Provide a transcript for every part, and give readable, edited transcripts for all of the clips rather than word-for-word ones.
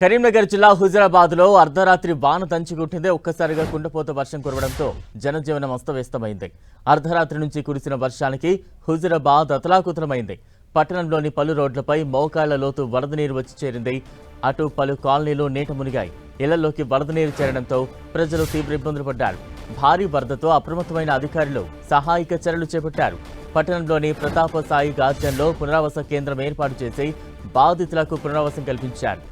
కరీంనగర్ జిల్లా హుజరాబాద్ లో అర్ధరాత్రి వాన దంచుకుంటే ఒక్కసారిగా కుండపోత వర్షం కురవడంతో జనజీవనం అస్తవ్యస్తమైంది. అర్ధరాత్రి నుంచి కురిసిన వర్షానికి హుజరాబాద్ అతలాకుతలమైంది. పట్టణంలోని పలు రోడ్లపై మోకాళ్ల లోతు వరద నీరు వచ్చి చేరింది. అటు పలు కాలనీలు నీట మునిగాయి. ఇళ్లలోకి వరద నీరు చేరడంతో ప్రజలు తీవ్ర ఇబ్బందులు పడ్డారు. భారీ వరదతో అప్రమత్తమైన అధికారులు సహాయక చర్యలు చేపట్టారు. పట్టణంలోని ప్రతాప సాయి గార్డెన్లో పునరావాస కేంద్రం ఏర్పాటు చేసి బాధితులకు పునరావాసం కల్పించారు.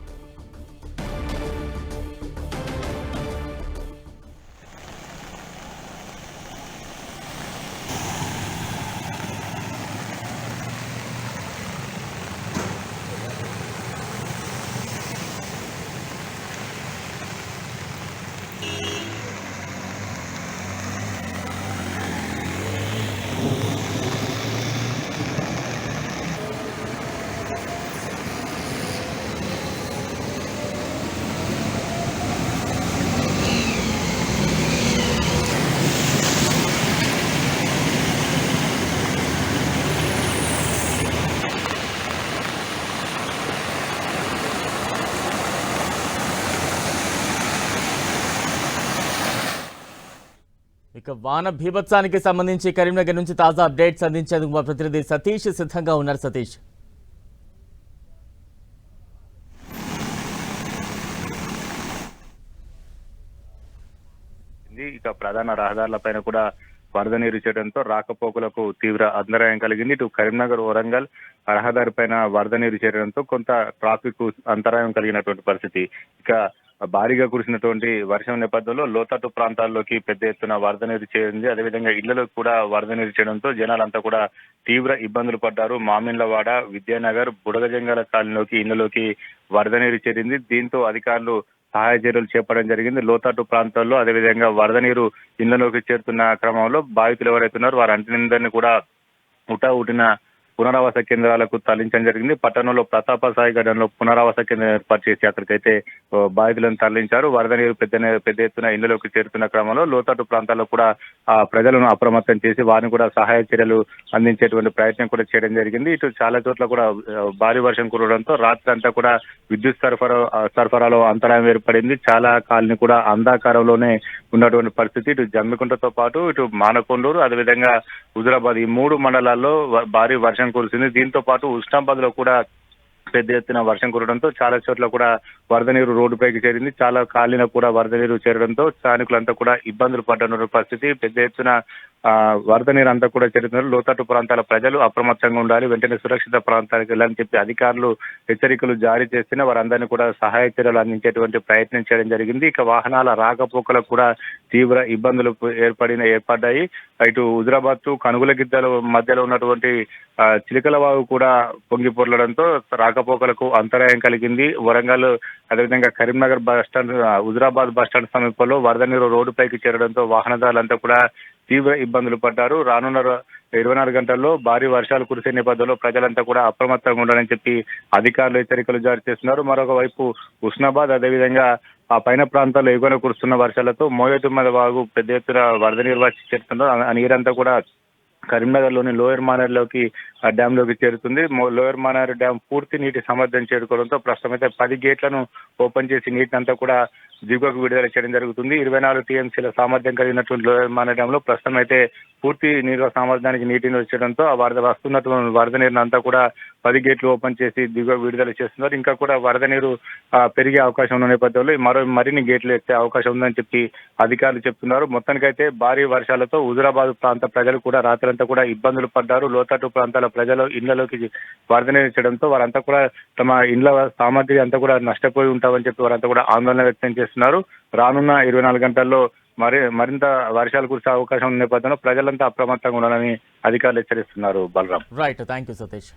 ఇక వాన భీభత్సానికి సంబంధించి కరీంనగర్ నుంచి తాజా అప్డేట్స్ అందించేందుకు మా ప్రతినిధి సతీష్ సిద్ధంగా ఉన్నారు. సతీష్, ఇక ప్రధాన రహదారులపైన కూడా వరద నీరు చేరడంతో రాకపోకలకు తీవ్ర అంతరాయం కలిగింది. ఇటు కరీంనగర్ వరంగల్ రహదారిపైన వరద నీరు చేరడంతో కొంత ట్రాఫిక్ అంతరాయం కలిగినటువంటి పరిస్థితి. ఇక భారీగా కురిసినటువంటి వర్షం నేపథ్యంలో లోతట్టు ప్రాంతాల్లోకి పెద్ద ఎత్తున వరద నీరు చేరింది. అదేవిధంగా ఇళ్లలోకి కూడా వరద నీరు చేయడంతో జనాలంతా కూడా తీవ్ర ఇబ్బందులు పడ్డారు. మామిన్లవాడ, విద్యానగర్, బుడగజంగాల కాలనీలోకి ఇళ్లలోకి వరద నీరు చేరింది. దీంతో అధికారులు సహాయ చర్యలు చేపట్టడం జరిగింది. లోతట్టు ప్రాంతాల్లో అదేవిధంగా వరద నీరు ఇళ్లలోకి చేరుతున్న క్రమంలో బాధితులు ఎవరైతే ఉన్నారో వారందరినీ కూడా ఉట్టిన పునరావాస కేంద్రాలకు తరలించడం జరిగింది. పట్టణంలో ప్రతాప సాయి గార్డెన్లో పునరావాస కేంద్రం ఏర్పాటు చేసి అక్కడికైతే బాధితులను తరలించారు. వరద నీరు పెద్ద ఎత్తున ఇళ్లలోకి చేరుతున్న క్రమంలో లోతట్టు ప్రాంతాల్లో కూడా ప్రజలను అప్రమత్తం చేసి వారిని కూడా సహాయ చర్యలు అందించేటువంటి ప్రయత్నం కూడా చేయడం జరిగింది. ఇటు చాలా చోట్ల కూడా భారీ వర్షం కురవడంతో రాత్రి అంతా కూడా విద్యుత్ సరఫరాలో అంతరాయం ఏర్పడింది. చాలా కాలనీ కూడా అంధాకారంలోనే ఉన్నటువంటి పరిస్థితి. ఇటు జమ్మికుంటతో పాటు ఇటు మానకొండూరు అదేవిధంగా హుజరాబాద్ ఈ మూడు మండలాల్లో భారీ వర్షం కురిసింది. దీంతో పాటు ఉస్నాబాద్ లో కూడా పెద్ద ఎత్తున వర్షం కురవడంతో చాలా చోట్ల కూడా వరద నీరు రోడ్డుపైకి చేరింది. చాలా కాలనీలకు కూడా వరద నీరు చేరడంతో స్థానికులంతా కూడా ఇబ్బందులు పడ్డ పరిస్థితి. పెద్ద ఎత్తున వరద నీరు అంతా కూడా చేరుతున్నారు. లోతట్టు ప్రాంతాల ప్రజలు అప్రమత్తంగా ఉండాలి, వెంటనే సురక్షిత ప్రాంతాలకు వెళ్ళాలని చెప్పి అధికారులు హెచ్చరికలు జారీ చేస్తున్న వారందరినీ కూడా సహాయ చర్యలు అందించేటువంటి ప్రయత్నం చేయడం జరిగింది. ఇక వాహనాల రాకపోకలకు కూడా తీవ్ర ఇబ్బందులు ఏర్పడ్డాయి. ఇటు హుజరాబాద్ టు కనుగులగిద్దల మధ్యలో ఉన్నటువంటి చిలకలవాగు కూడా పొంగి పొర్లడంతో రాకపోకలకు అంతరాయం కలిగింది. వరంగల్ అదేవిధంగా కరీంనగర్ బస్టాండ్, హుజరాబాద్ బస్టాండ్ సమీపంలో వరద నీరు రోడ్డుపైకి చేరడంతో వాహనదారులంతా కూడా తీవ్ర ఇబ్బందులు పడ్డారు. రానున్న 24 గంటల్లో భారీ వర్షాలు కురిసే నేపథ్యంలో ప్రజలంతా కూడా అప్రమత్తంగా ఉండాలని చెప్పి అధికారులు హెచ్చరికలు జారీ చేస్తున్నారు. మరొక వైపు ఉస్నాబాద్ అదేవిధంగా ఆ పైన ప్రాంతాల్లో ఎగువన కురుస్తున్న వర్షాలతో మోయతుమ్మద వాగు పెద్ద ఎత్తున వరద నీరు వచ్చి చేరుతున్నారు. ఆ నీరంతా కూడా కరీంనగర్ లోని లోయర్ మానేరులోకి డ్యామ్ లోకి చేరుతుంది. లోయర్ మానేరు డ్యామ్ పూర్తి నీటి సామర్థ్యం చేరుకోవడంతో ప్రస్తుతం అయితే 10 గేట్లను ఓపెన్ చేసి నీటిని అంతా కూడా దిగువకు విడుదల చేయడం జరుగుతుంది. 24 టీఎంసీల సామర్థ్యం కలిగినటువంటి లోయర్ మానేరు డ్యామ్ లో ప్రస్తుతం అయితే పూర్తి నీరు సామర్థ్యానికి నీటిని వచ్చేయడంతో ఆ వస్తున్నటువంటి వరద నీరుని అంతా కూడా 10 గేట్లు ఓపెన్ చేసి దిగువ విడుదల చేస్తున్నారు. ఇంకా కూడా వరద నీరు పెరిగే అవకాశం ఉన్న నేపథ్యంలో మరిన్ని గేట్లు ఎత్తే అవకాశం ఉందని చెప్పి అధికారులు చెప్తున్నారు. మొత్తానికైతే భారీ వర్షాలతో హుజరాబాద్ ప్రాంత ప్రజలు కూడా రాత్రంతా కూడా ఇబ్బందులు పడ్డారు. లోతట్టు ప్రాంతాల ప్రజలు ఇళ్లలోకి వరద నీరు చేయడంతో వారంతా కూడా తమ ఇండ్ల సామర్థ్యం అంతా కూడా నష్టపోయి ఉంటామని చెప్పి వారంతా కూడా ఆందోళన వ్యక్తం చేస్తున్నారు. రానున్న 24 గంటల్లో మరింత వర్షాలు కురిసే అవకాశం ఉన్న నేపథ్యంలో ప్రజలంతా అప్రమత్తంగా ఉండాలని అధికారులు హెచ్చరిస్తున్నారు. Balram. Right, thank you Satish.